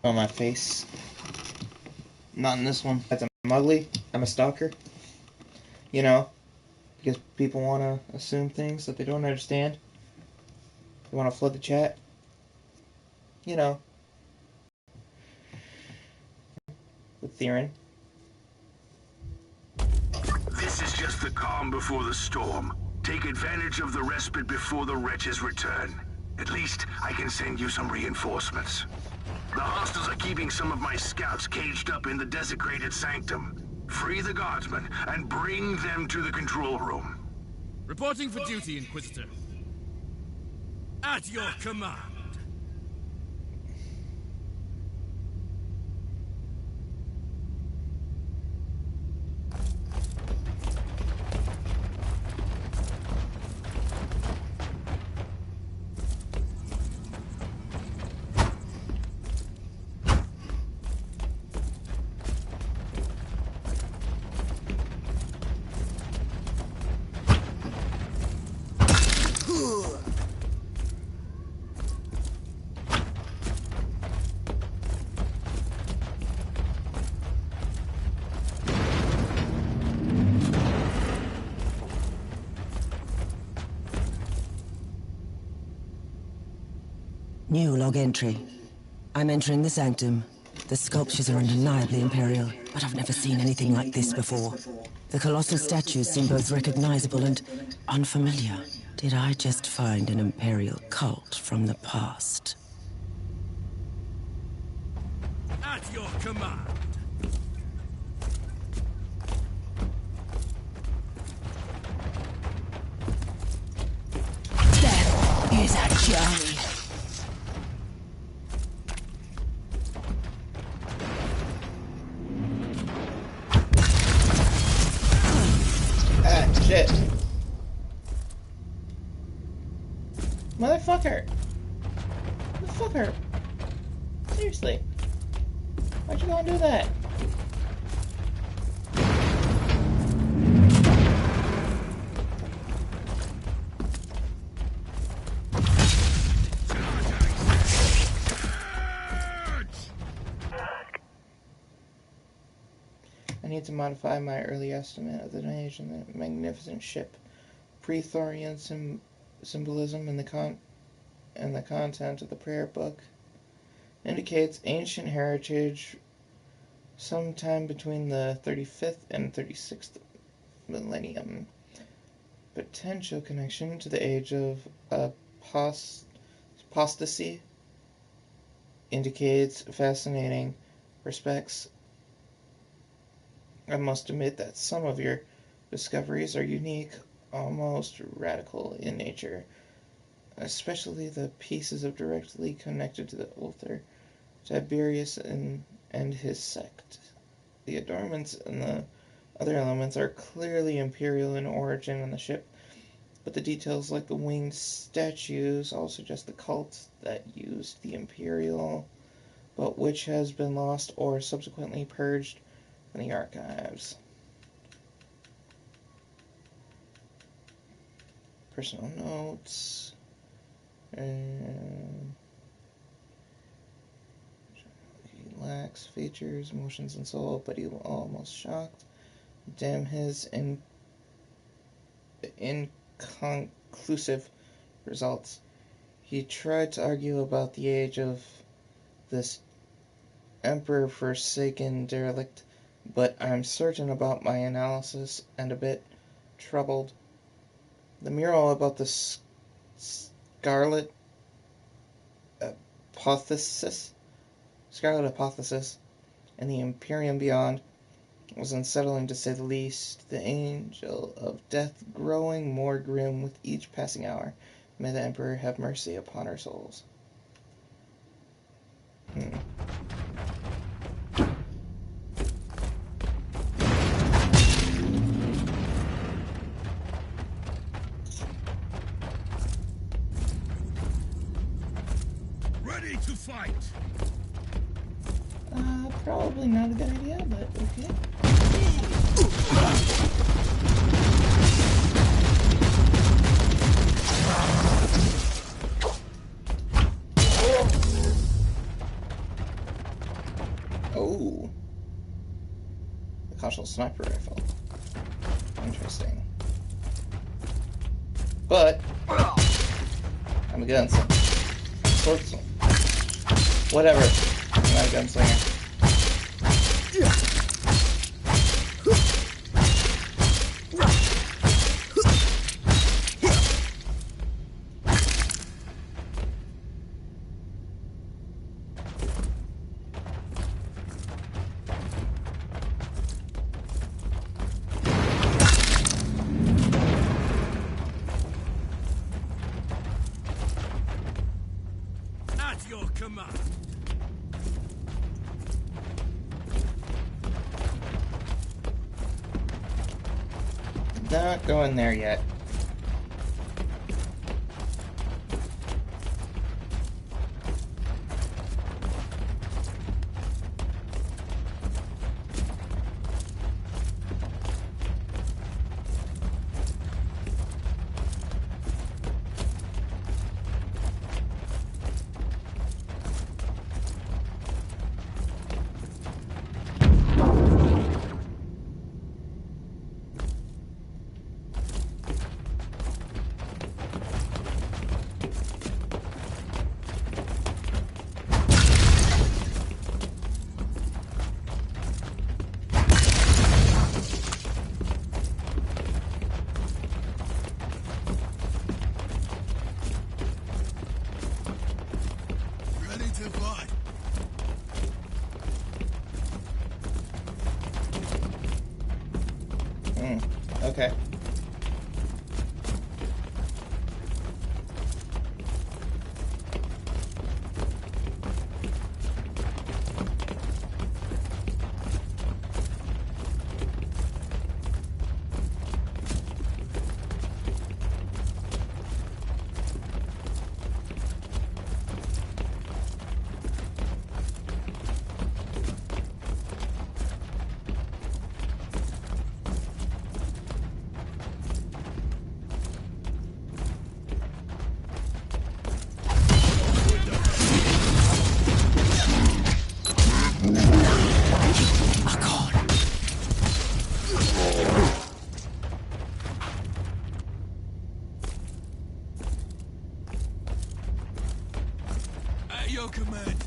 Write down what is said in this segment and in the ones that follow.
on my face. Not in this one. I'm ugly. I'm a stalker. You know, because people want to assume things that they don't understand. They want to flood the chat. You know. With Theron. This is just the calm before the storm. Take advantage of the respite before the wretches return. At least I can send you some reinforcements. The hostiles are keeping some of my scouts caged up in the desecrated sanctum. Free the guardsmen and bring them to the control room. Reporting for duty, Inquisitor. At your command. New log entry. I'm entering the sanctum. The sculptures are undeniably imperial, but I've never seen anything like this before. The colossal statues seem both recognizable and unfamiliar. Did I just find an imperial cult from the past? At your command. Death is a journey. Shit. Motherfucker. Motherfucker. Seriously. Why'd you go and do that? I need to modify my early estimate of the age and the magnificent ship. Pre-Thorian symbolism in the content of the prayer book indicates ancient heritage sometime between the 35th and 36th millennium. Potential connection to the age of apostasy indicates fascinating respects. I must admit that some of your discoveries are unique, almost radical in nature, especially the pieces of directly connected to the author, Tiberius and his sect. The adornments and the other elements are clearly imperial in origin on the ship, but the details like the winged statues all suggest the cult that used the imperial, but which has been lost or subsequently purged from the archives. Personal notes. He lacks features, emotions, and soul, but he was almost shocked. Damn his inconclusive results. He tried to argue about the age of this emperor-forsaken derelict, but I'm certain about my analysis and a bit troubled. The mural about the Scarlet Hypothesis and the Imperium beyond was unsettling to say the least. The angel of death growing more grim with each passing hour. May the Emperor have mercy upon our souls. Ready to fight. Probably not a good idea, but okay. special sniper rifle. Interesting. But I'm a gunslinger. Swordsman. Whatever. I'm not a gunslinger. At your command. Not going there yet. Ready to fight. Okay. At your command.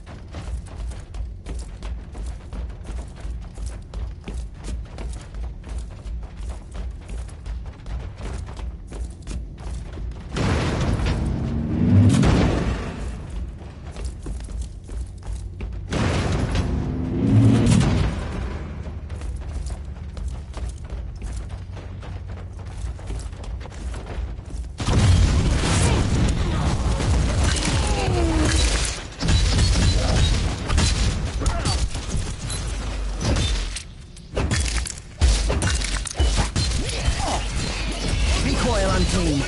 Recoil unclean.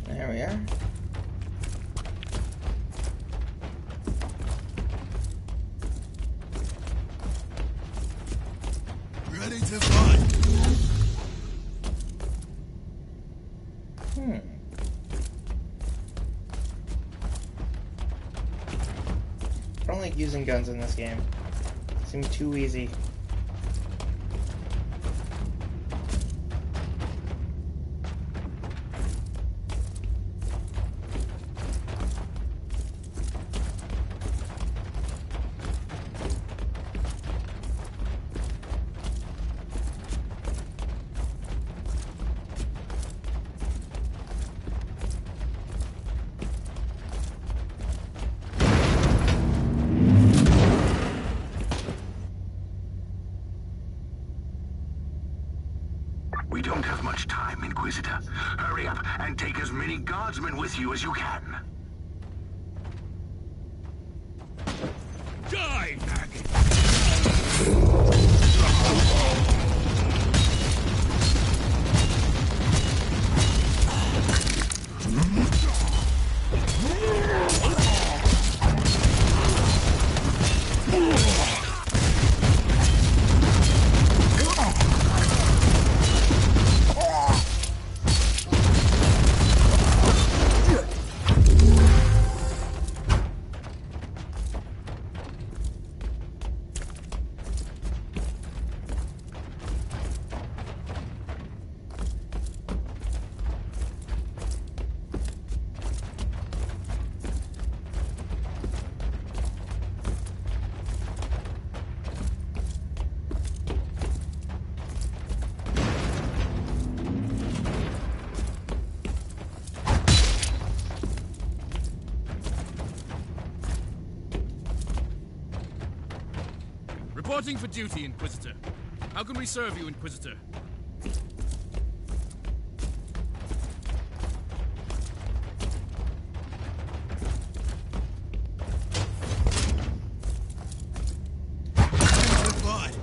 There we are. Ready to fight. I don't like using guns in this game. Seems too easy. We don't have much time, Inquisitor. Hurry up and take as many guardsmen with you as you can. Die, maggot! Reporting for duty, Inquisitor. How can we serve you, Inquisitor? Identified.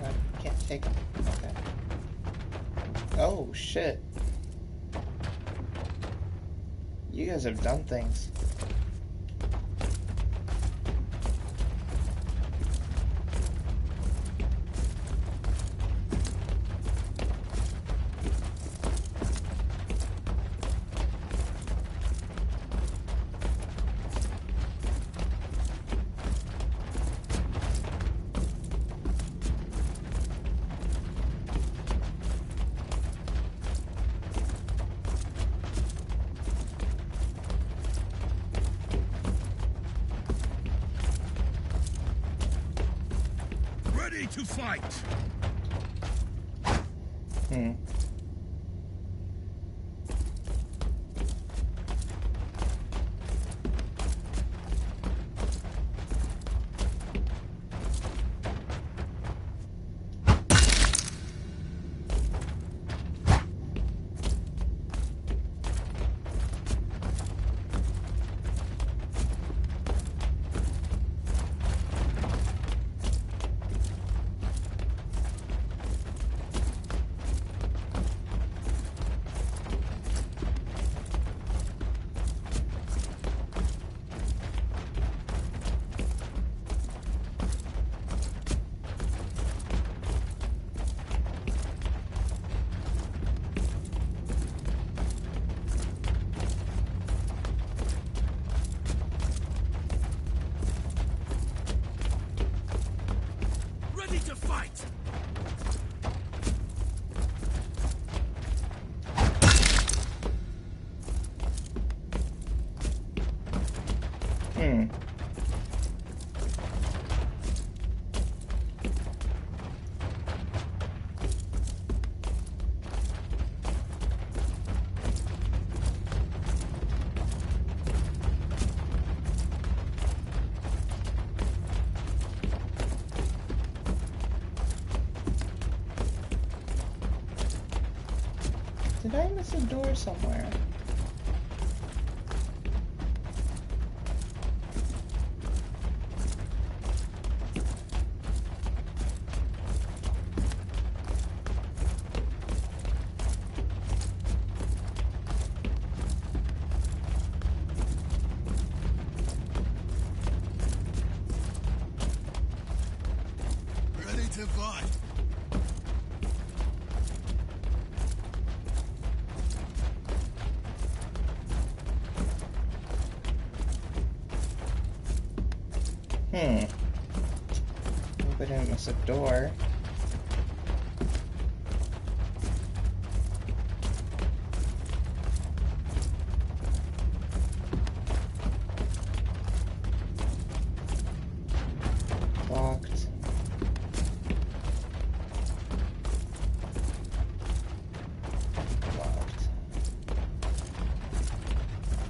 I can't take them. Okay. Oh, shit. You guys have done things. Ready to fight! Hmm. Ready to fight! Hmm. Did I miss a door somewhere? Ready to fight. Hmm. Hope I didn't miss a door. Locked. Locked.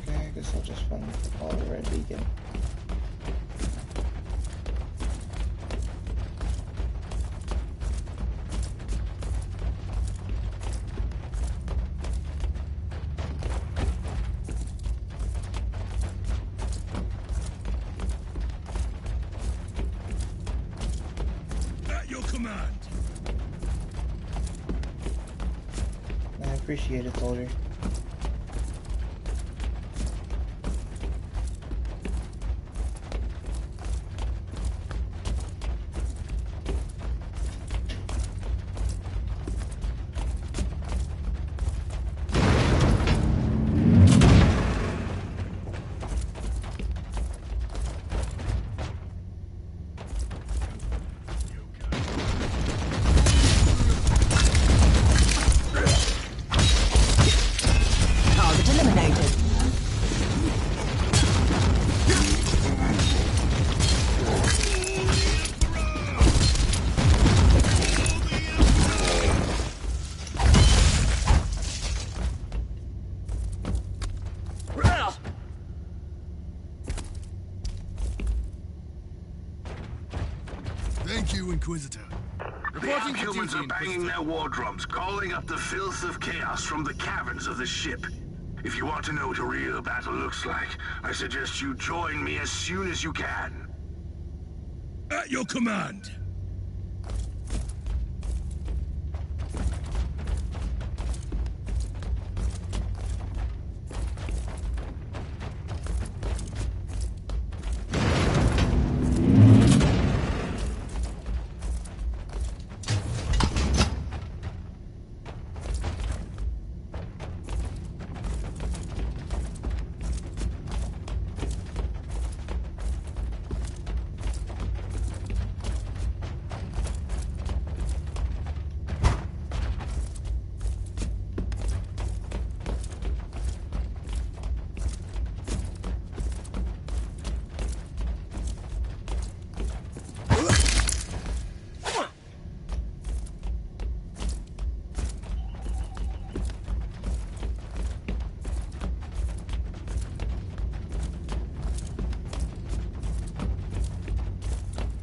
Okay, I guess I'll just follow the red beacon. At your command! I appreciate it, soldier. Inquisitor. The Reporting for humans duty, are banging Inquisitor. their war drums, calling up the filth of chaos from the caverns of the ship. If you want to know what a real battle looks like, I suggest you join me as soon as you can. At your command.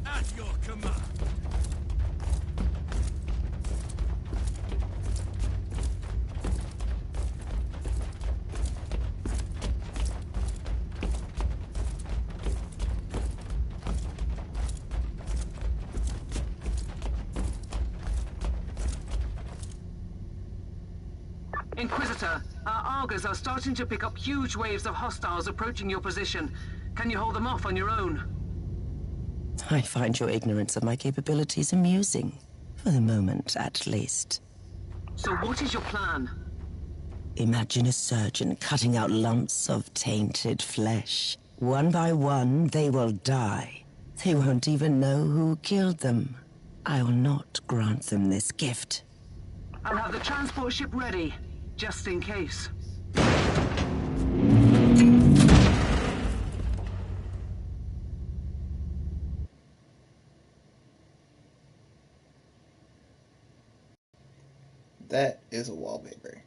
At your command. Inquisitor, our Argos are starting to pick up huge waves of hostiles approaching your position. Can you hold them off on your own? I find your ignorance of my capabilities amusing. For the moment, at least. So what is your plan? Imagine a surgeon cutting out lumps of tainted flesh. One by one, they will die. They won't even know who killed them. I will not grant them this gift. I'll have the transport ship ready, just in case. That is a wallpaper.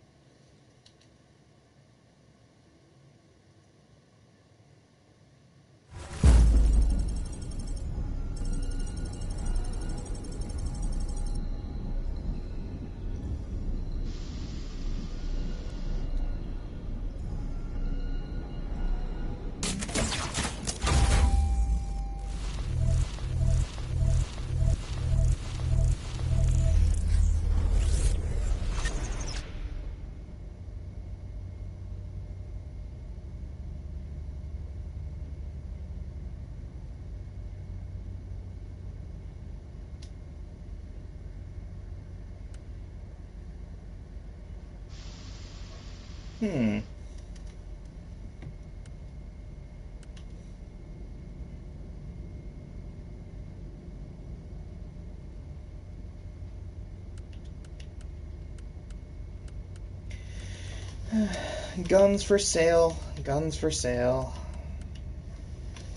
Guns for sale. Guns for sale.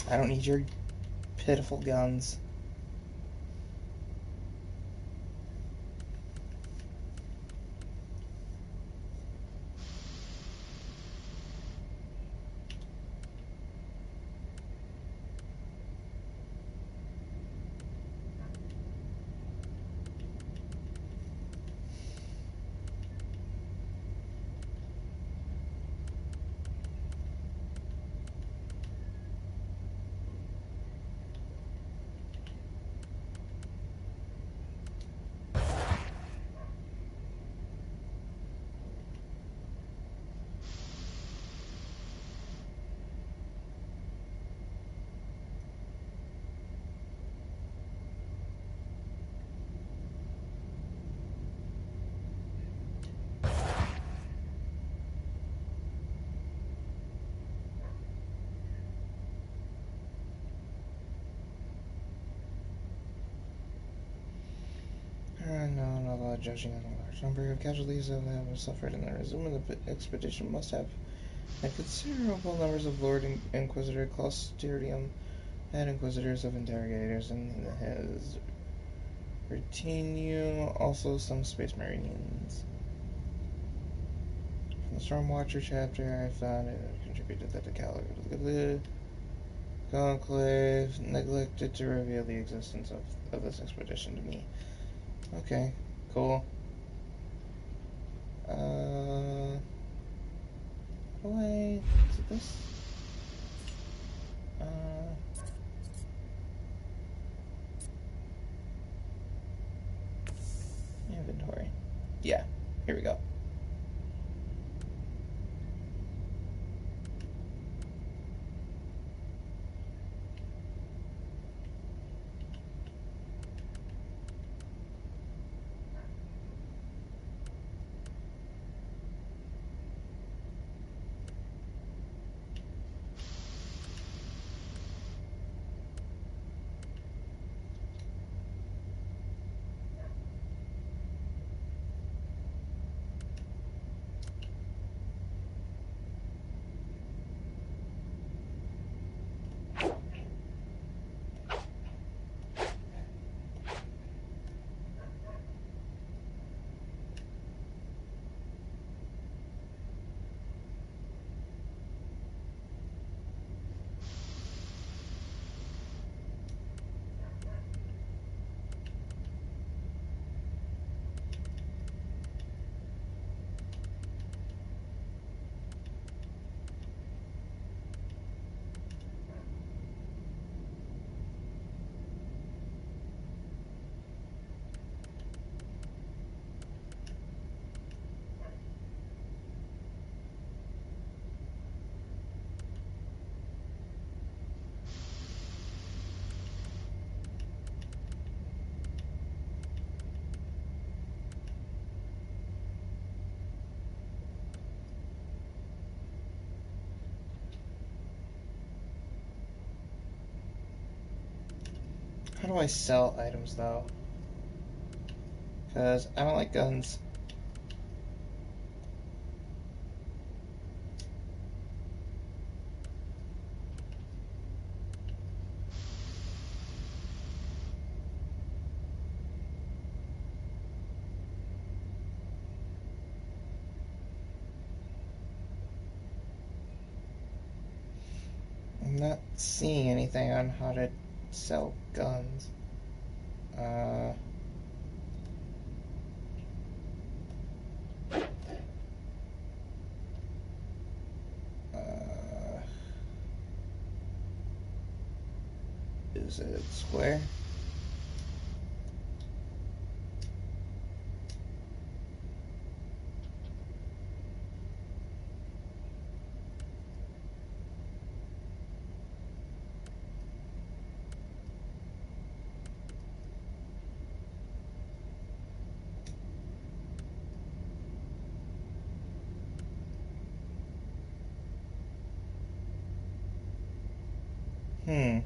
I don't need your pitiful guns. No, although judging on the large number of casualties that have suffered in the resume of the expedition must have had considerable numbers of Lord Inquisitor Clostridium and Inquisitors of Interrogators in his retinue, also some Space Marines. From the Stormwatcher chapter, I found it contributed that the Conclave neglected to reveal the existence of this expedition to me. Okay, cool. How do I... Is it this? Inventory. Yeah, here we go. How do I sell items, though? Because I don't like guns. I'm not seeing anything on how to sell guns. Is it square? Hmm.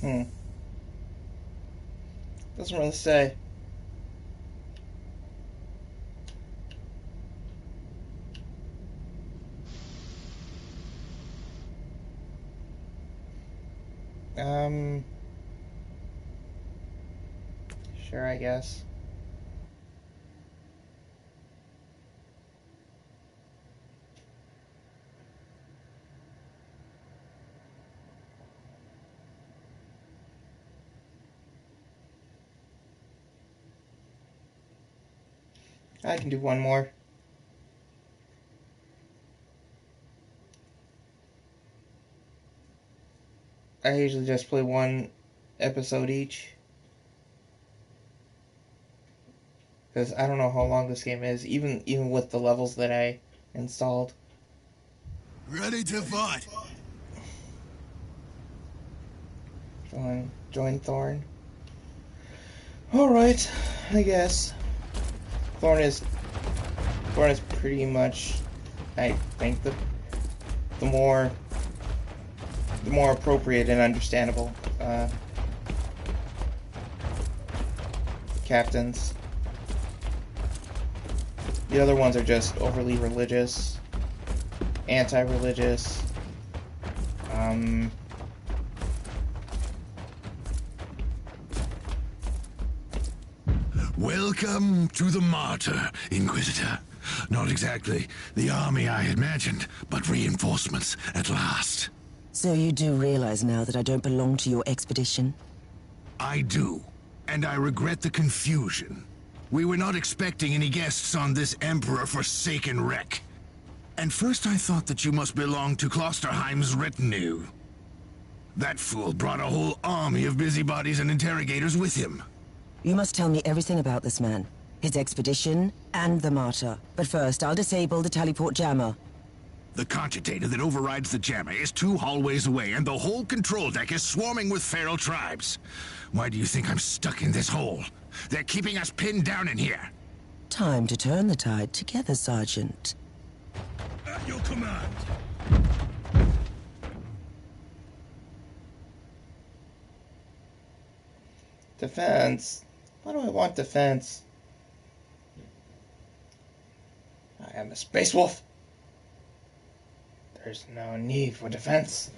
Doesn't really say. Sure, I guess. I can do one more. I usually just play one episode each. Because I don't know how long this game is, even with the levels that I installed. Ready to fight. Join Thorn. Alright, I guess. Thorn is pretty much, I think, the more appropriate and understandable captains. The other ones are just overly religious, anti-religious. Welcome to the Martyr, Inquisitor. Not exactly the army I imagined, but reinforcements at last. So you do realize now that I don't belong to your expedition? I do, and I regret the confusion. We were not expecting any guests on this Emperor-forsaken wreck. And first I thought that you must belong to Klosterheim's retinue. That fool brought a whole army of busybodies and interrogators with him. You must tell me everything about this man, his expedition, and the Martyr. But first, I'll disable the Tallyport jammer. The cogitator that overrides the jammer is 2 hallways away, and the whole control deck is swarming with feral tribes. Why do you think I'm stuck in this hole? They're keeping us pinned down in here. Time to turn the tide together, Sergeant. At your command. Defense? Why do I want defense? I am a space wolf. There's no need for defense.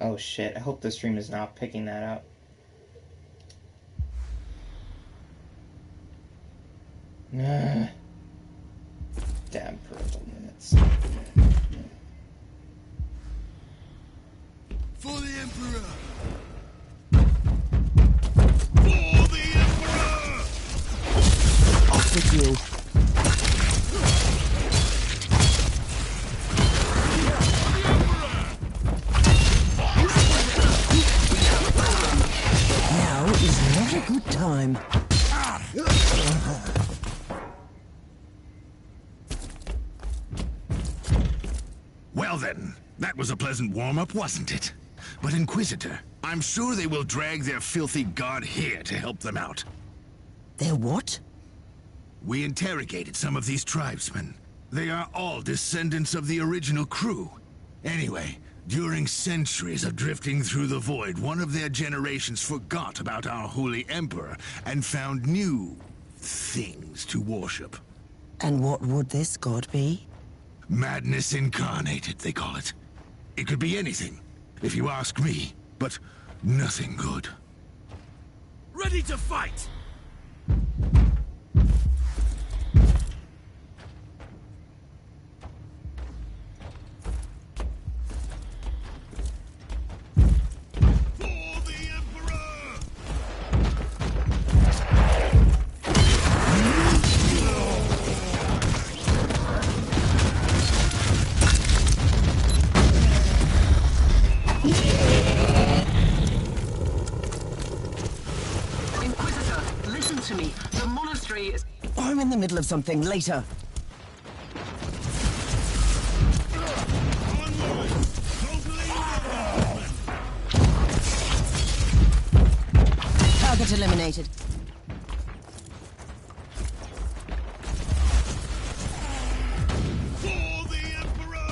Oh shit, I hope the stream is not picking that up. Nah. Damn parental minutes. For the Emperor! For the Emperor! Off with you. Now is not a good time. Well then, that was a pleasant warm-up, wasn't it? But Inquisitor, I'm sure they will drag their filthy god here to help them out. They're what? We interrogated some of these tribesmen. They are all descendants of the original crew. Anyway, during centuries of drifting through the void, one of their generations forgot about our holy emperor and found new things to worship. And what would this god be? Madness incarnated, they call it. It could be anything, if you ask me, but nothing good. Ready to fight! I'm in the middle of something later. Target eliminated. For the Emperor!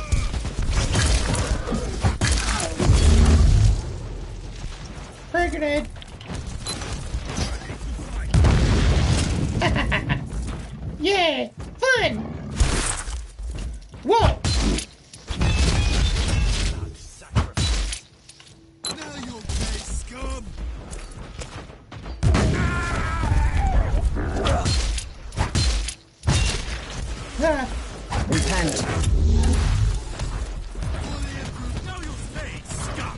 Frag grenade! Yeah! Fun! Whoa! Now you'll pay, scum! Ah, Repent. Now you'll pay, scum!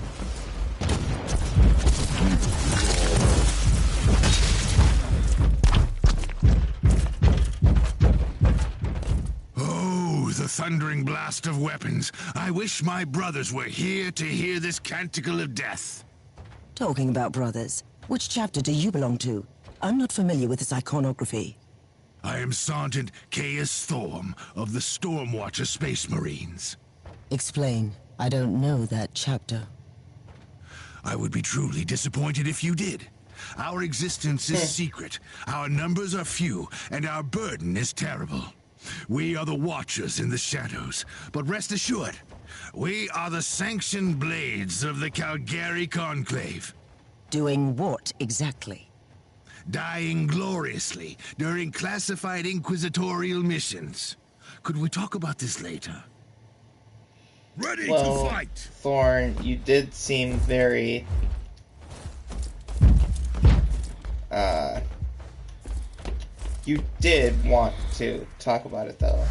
Oh, the thundering blast of weapons. I wish my brothers were here to hear this canticle of death. Talking about brothers, which chapter do you belong to? I'm not familiar with this iconography. I am Sergeant Caius Thorm of the Stormwatcher Space Marines. Explain. I don't know that chapter. I would be truly disappointed if you did. Our existence is secret, our numbers are few, and our burden is terrible. We are the Watchers in the shadows, but rest assured, we are the sanctioned blades of the Calgary Conclave. Doing what exactly? Dying gloriously during classified inquisitorial missions. Could we talk about this later? Ready well, to fight! Thorn, you did seem very... You did want to talk about it, though.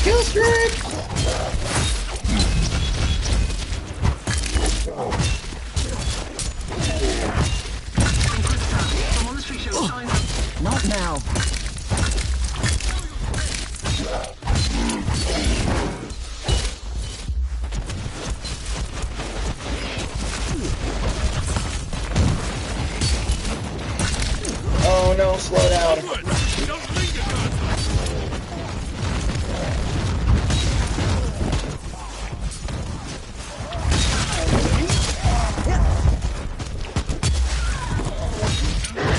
Kill streak! The monastery shows signs of... Not now. Oh no, slow down. Don't linger, guardsman!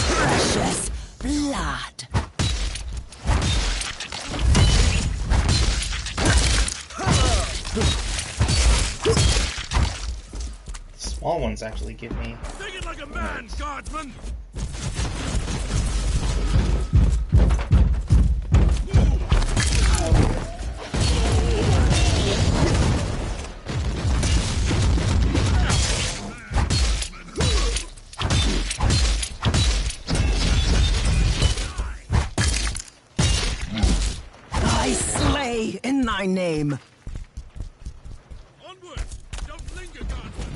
Precious blood. Small ones actually give me... Take it like a man, guardsman! I slay in thy name. Onward! Don't linger, guardsman!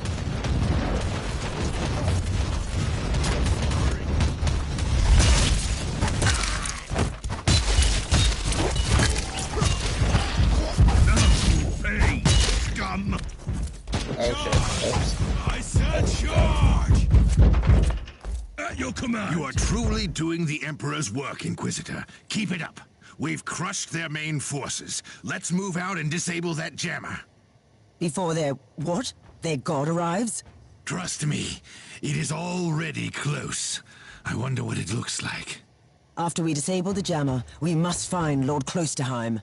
Hey, scum! Oh shit, oops. I said charge! At your command! You are truly doing the Emperor's work, Inquisitor. Keep it up. We've crushed their main forces. Let's move out and disable that jammer. Before their what? Their god arrives? Trust me, it is already close. I wonder what it looks like. After we disable the jammer, we must find Lord Klosterheim.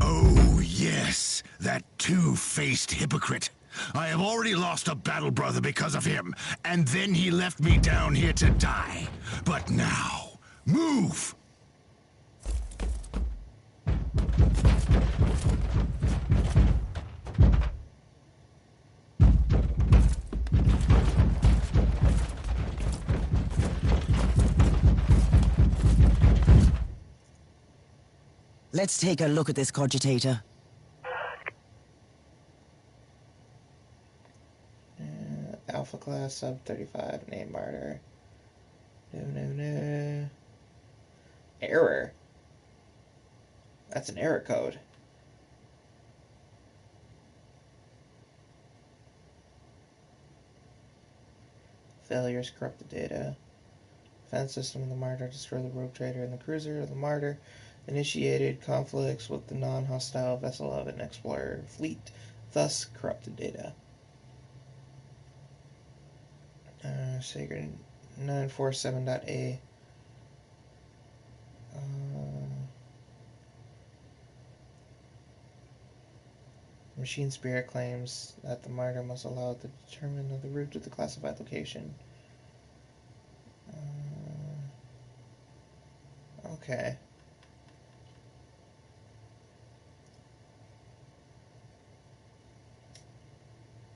Oh, yes, that two-faced hypocrite. I have already lost a battle brother because of him, and then he left me down here to die. But now, move! Let's take a look at this cogitator. Alpha class, sub 35, name Martyr. No. Error. That's an error code. Failures corrupt the data. Defense system of the Martyr, destroy the rogue trader in the cruiser of the Martyr. initiated conflicts with the non-hostile vessel of an explorer fleet, thus corrupted data. Sacred 947.A. Machine Spirit claims that the Martyr must allow it to determine the route to the classified location. Okay.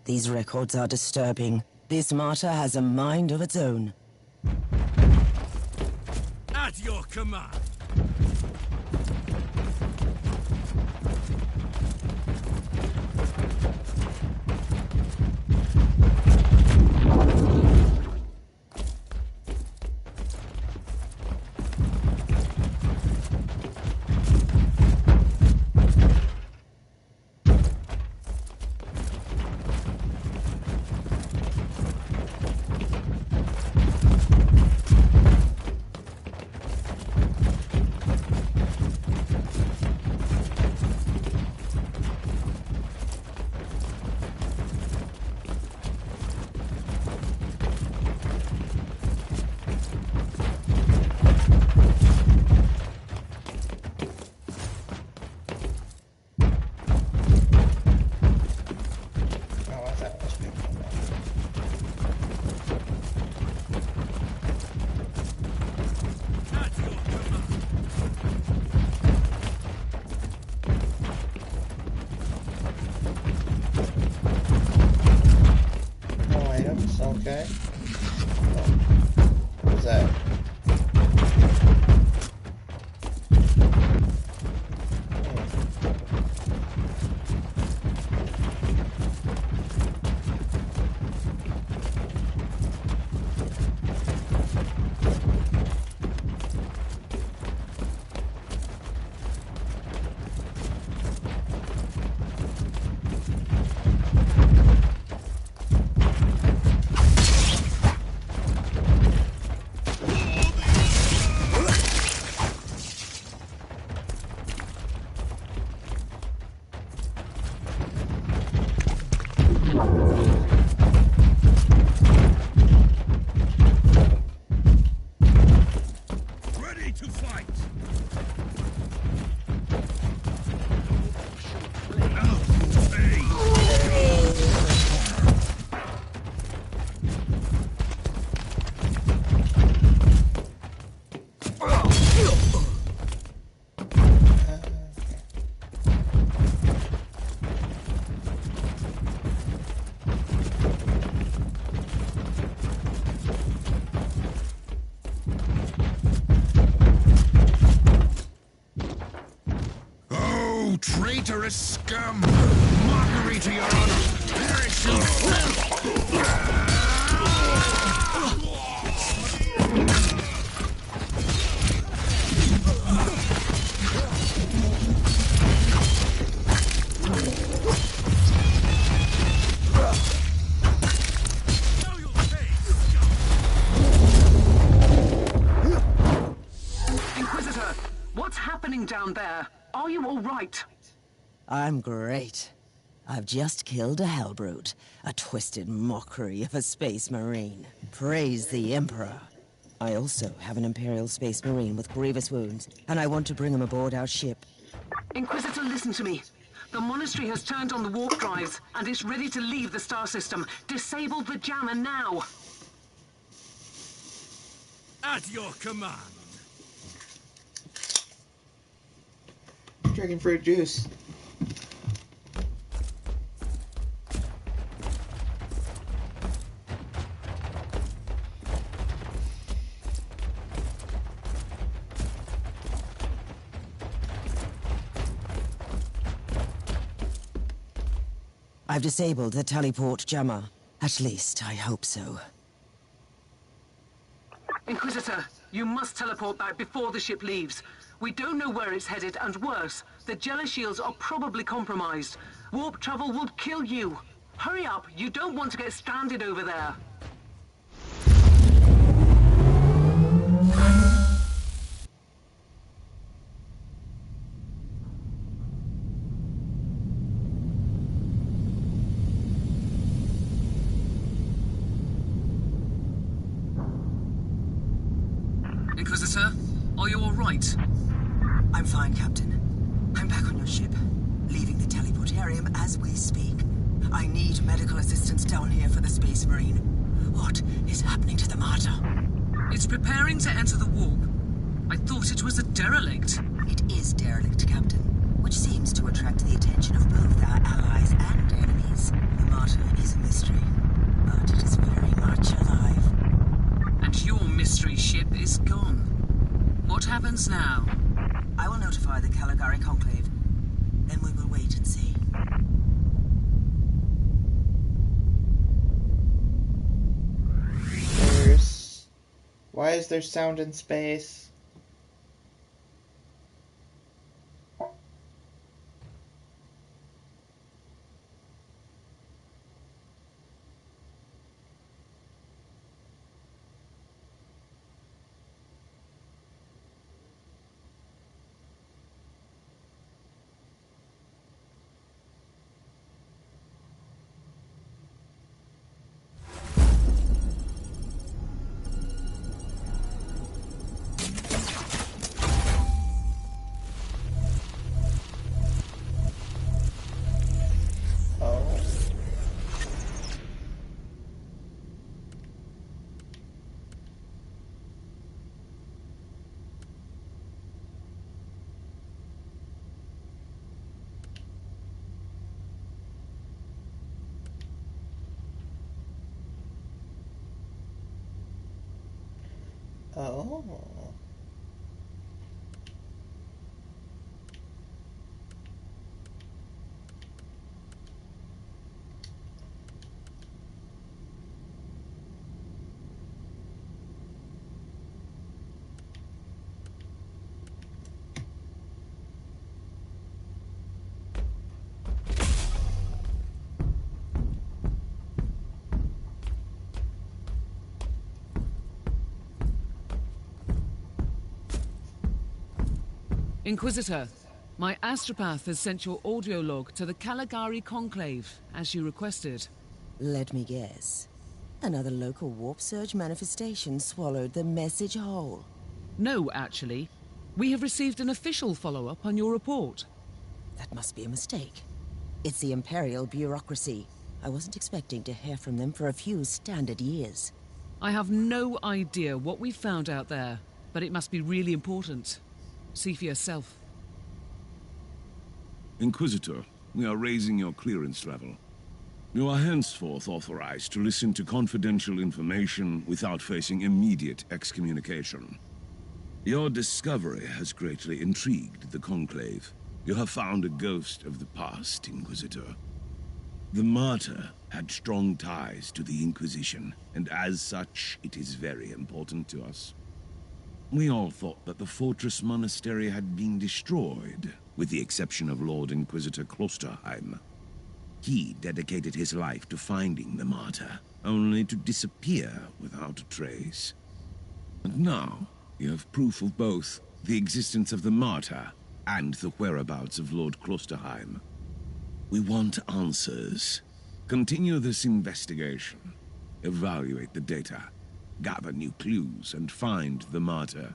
These records are disturbing. This martyr has a mind of its own. At your command. Okay. Oh. What was that? Traitorous scum! Mockery to your honor! Perish in filth! Inquisitor, what's happening down there? Are you all right? I'm great. I've just killed a Hellbrute, a twisted mockery of a space marine. Praise the Emperor. I also have an Imperial Space Marine with grievous wounds, and I want to bring him aboard our ship. Inquisitor, listen to me. The monastery has turned on the warp drives, and is ready to leave the star system. Disable the jammer now! At your command. Dragon fruit juice. I've disabled the teleport jammer. At least, I hope so. Inquisitor, you must teleport back before the ship leaves. We don't know where it's headed, and worse, the Jella shields are probably compromised. Warp travel would kill you. Hurry up, you don't want to get stranded over there. right? I'm fine, Captain. I'm back on your ship, leaving the teleportarium as we speak. I need medical assistance down here for the Space Marine. What is happening to the Martyr? It's preparing to enter the warp. I thought it was a derelict. It is derelict, Captain, which seems to attract the attention of both our allies and enemies. The Martyr is a mystery, but it is very much alive. And your mystery ship is gone. What happens now? I will notify the Caligari Conclave. Then we will wait and see. Why is there sound in space? Oh. Inquisitor, my astropath has sent your audio log to the Caligari Conclave, as you requested. Let me guess. Another local warp surge manifestation swallowed the message whole. No, actually. We have received an official follow-up on your report. That must be a mistake. It's the Imperial bureaucracy. I wasn't expecting to hear from them for a few standard years. I have no idea what we found out there, but it must be really important. See for yourself. Inquisitor, we are raising your clearance level. You are henceforth authorized to listen to confidential information without facing immediate excommunication. Your discovery has greatly intrigued the Conclave. You have found a ghost of the past, Inquisitor. The Martyr had strong ties to the Inquisition, and as such, it is very important to us. We all thought that the Fortress Monastery had been destroyed, with the exception of Lord Inquisitor Klosterheim. He dedicated his life to finding the Martyr, only to disappear without a trace. And now, you have proof of both the existence of the Martyr and the whereabouts of Lord Klosterheim. We want answers. Continue this investigation. Evaluate the data. Gather new clues and find the Martyr.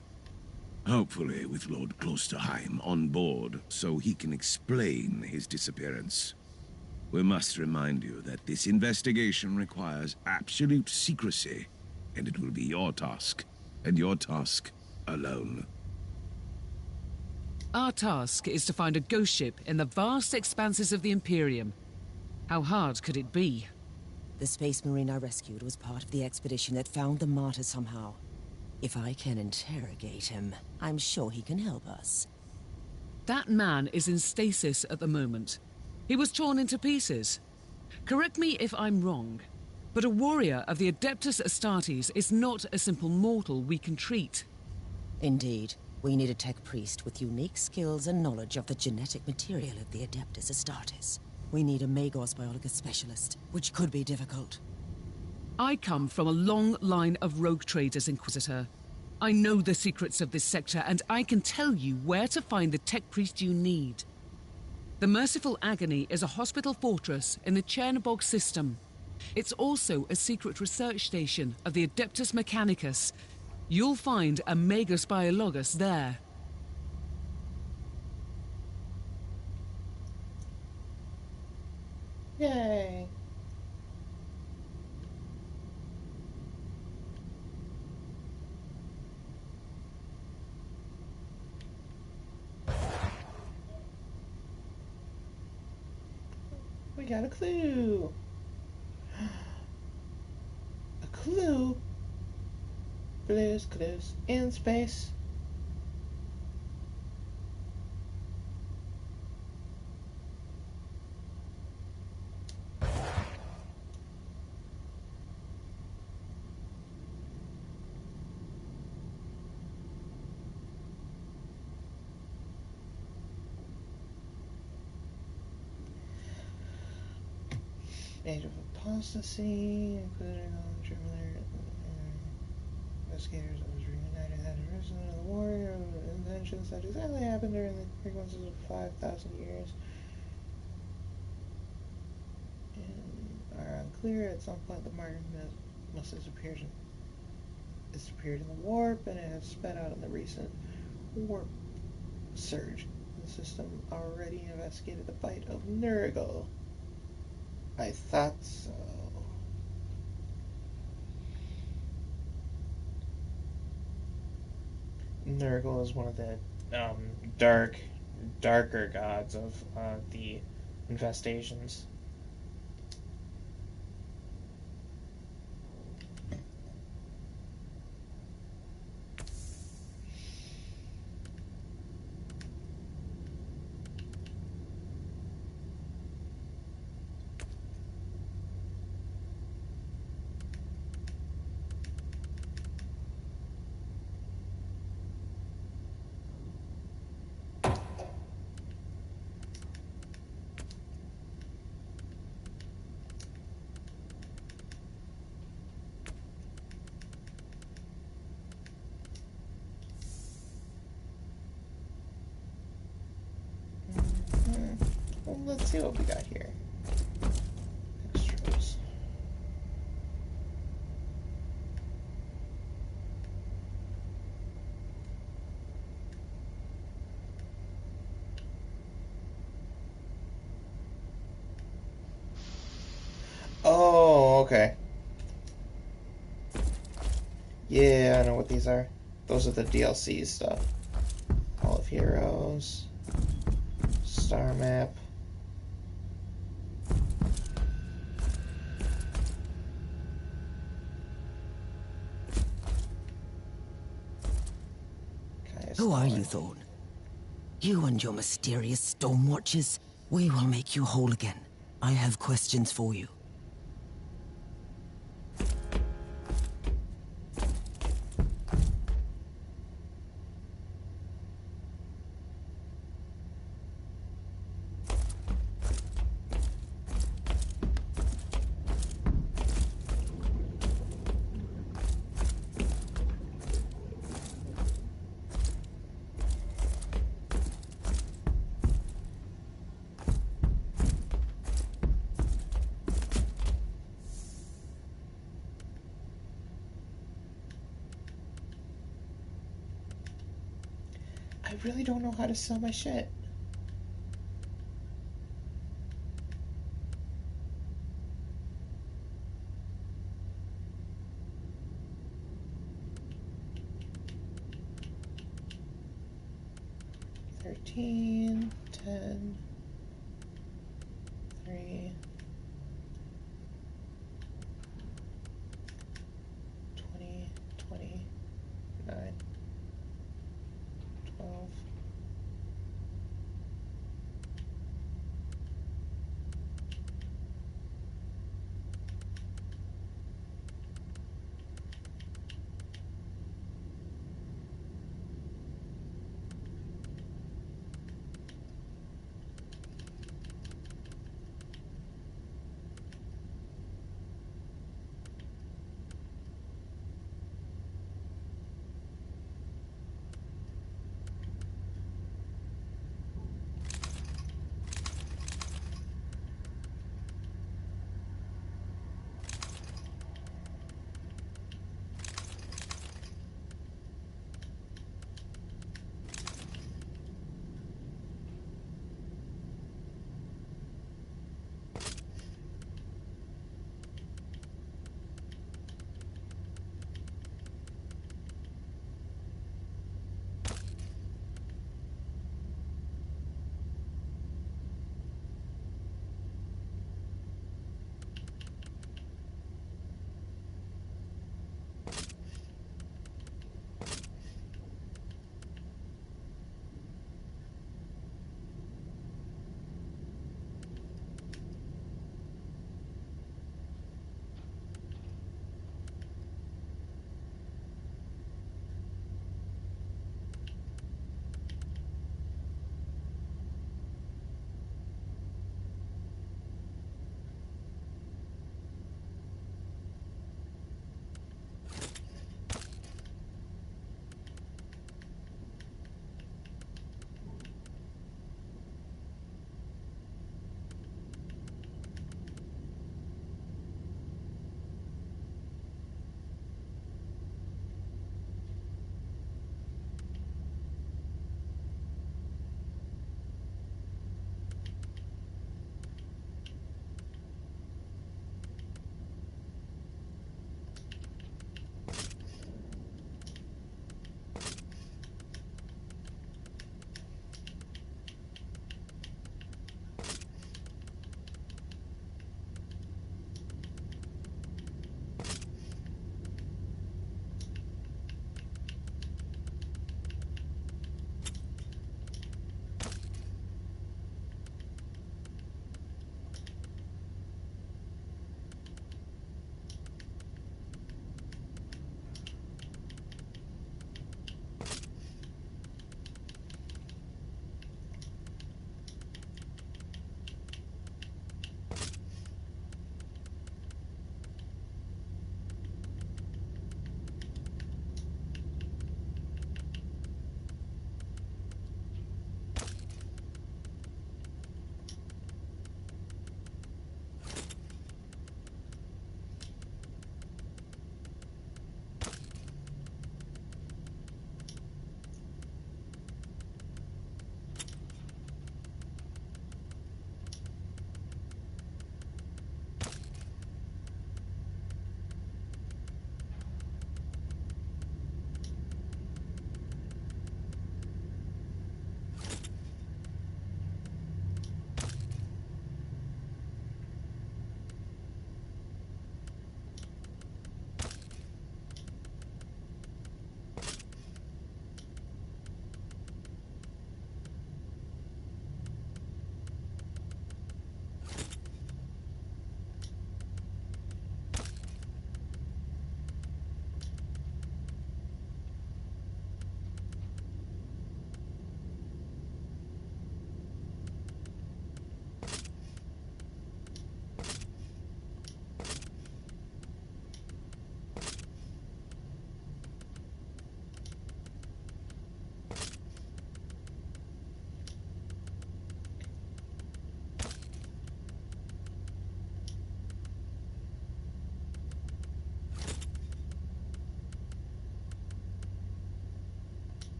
Hopefully with Lord Klosterheim on board so he can explain his disappearance. We must remind you that this investigation requires absolute secrecy, and it will be your task, and your task alone. Our task is to find a ghost ship in the vast expanses of the Imperium. How hard could it be? The Space Marine I rescued was part of the expedition that found the Martyr somehow. If I can interrogate him, I'm sure he can help us. That man is in stasis at the moment. He was torn into pieces. Correct me if I'm wrong, but a warrior of the Adeptus Astartes is not a simple mortal we can treat. Indeed. We need a tech priest with unique skills and knowledge of the genetic material of the Adeptus Astartes. We need a Magos biologist specialist, which could be difficult. I come from a long line of rogue traders, Inquisitor. I know the secrets of this sector, and I can tell you where to find the tech priest you need. The Merciful Agony is a hospital fortress in the Chernobog system. It's also a secret research station of the Adeptus Mechanicus. You'll find a Magos biologist there. Yay! We got a clue! A clue? Clues in space. Age of apostasy, including all the German investigators that was reunited had arisen in the war inventions that exactly happened during the frequencies of 5,000 years and are unclear. At some point, the Martyr must have disappeared in the warp, and it has sped out in the recent warp surge. The system already investigated the bite of Nurgle. I thought so. Nurgle is one of the darker gods of the infestations. Well, let's see what we got here. Extras. Oh, okay. Yeah, I know what these are. Those are the DLC stuff. Hall of Heroes. Star Map. Who are you, Thorn? You and your mysterious storm watchers. We will make you whole again. I have questions for you. I really don't know how to sell my shit. $13, $10, $3, $20, $20, $9, $12.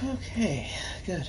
Okay, good.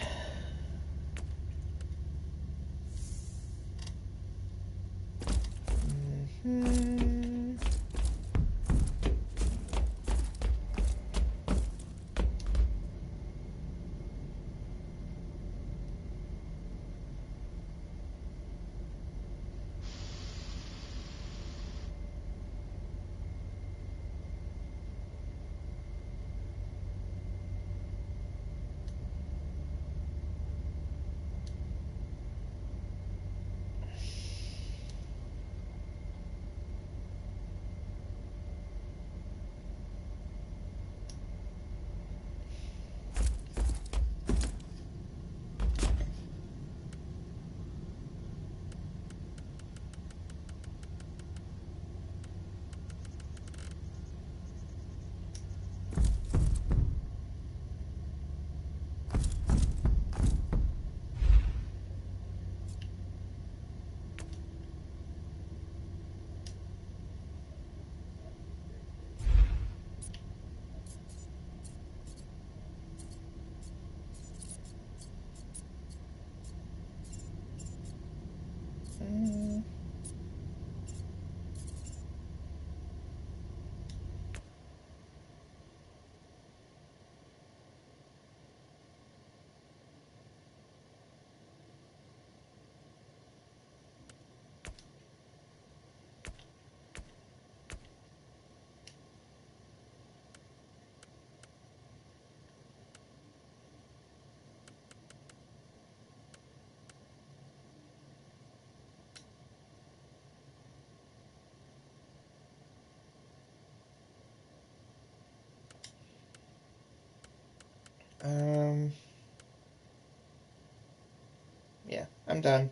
Yeah, I'm done.